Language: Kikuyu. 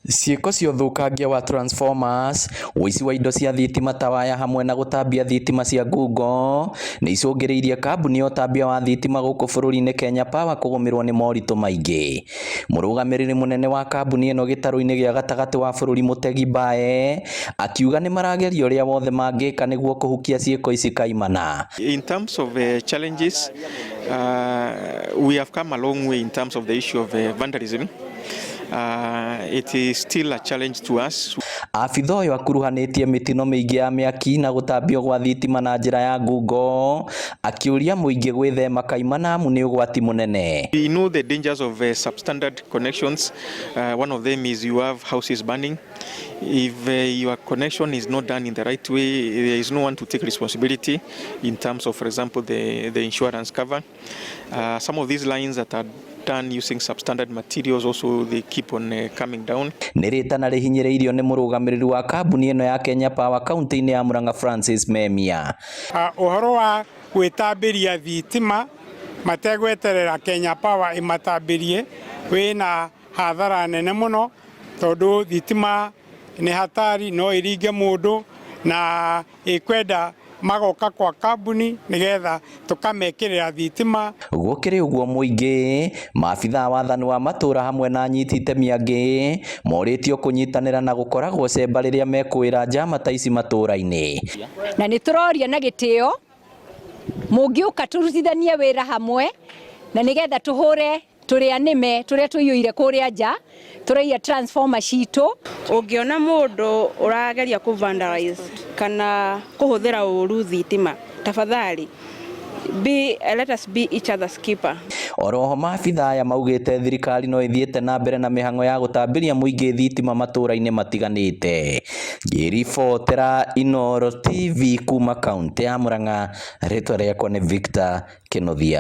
Ciĩko cia ũthũkangia wa transformers, ũici wa indo cia thitima ta waya hamwe na gũtambia thitima cia ngungo nĩ icũngĩrĩirie kambuni ya ũtambia wa thitima gũkũ bũrũri-inĩ Kenya Power kũgũmĩrwo nĩ moritũ maingĩ. Mũrũgamĩrĩri mũnene wa kambuni ĩno gĩtarũ-inĩ gĩa gatagatĩ wa bũrũri Mũtegi Mbae akiuga nĩ marageria ũrĩa wothe mangĩka nĩguo kũhukia ciĩko ici kaimana. In terms of challenges, we have come a long way in terms of the issue of vandalism. It is still a challenge to us. Abitha ũyũ akuruhanĩtie mĩtino mĩingĩ ya mĩaki na gũtambio gwa thitima na njĩra ya ngungo, akĩũria mũingĩ gwĩthema kaimana amu nĩ ũgwati mũnene. We know the dangers of substandard connections. One of them is you have houses burning. If your connection is not done in the right way, there is no one to take responsibility in terms of, for example, the insurance cover. Some of these lines that are done using substandard materials also they keep on coming down. Nĩ rĩtana rĩhinyĩrĩirio nĩ mũrũgamĩrĩri wa kambuni ĩno ya Kenya Power kaunti-inĩ ya Murang'a Francis Memia. Ũhoro wa gwĩtambĩria thitima mategweterera Kenya Power ĩmatambĩrie wĩna hathara nene mũno, tondũ thitima nĩ hatari, no ĩringe mũndũ na ĩkwenda magoka kwa kambuni nigetha tukamekirira thitima. Gũkĩrĩ ũguo mũingĩ, maabitha wathani wa matũra hamwe na anyiti itemi angĩ morĩtio kũnyitanĩra na gũkoragwo cemba rĩrĩa mekũĩra njama ta ici matũra-inĩ. Na nĩ tũroria na gĩtĩo mũngĩũka tũrutithanie wĩra hamwe na nigetha tũhũre tũrĩa nĩme tũrĩa tũiyũire kũrĩa nja tũraiya transformer citũ. Ũngĩona mũndũ ũrageria kũvandalize kana kũhũthĩra ũru thitima, tafadhali let us be each other's keeper. Oroho maabitha aya maugĩte thirikari no ĩthiĩte na mbere na mĩhang'o ya gũtambĩria mũingĩ thitima matũra-inĩ matiganĩte. Ngĩribotera Inooro TV kuma kaunti ya Murang'a, rĩtwa rĩakwa nĩ Victor Kĩnuthia.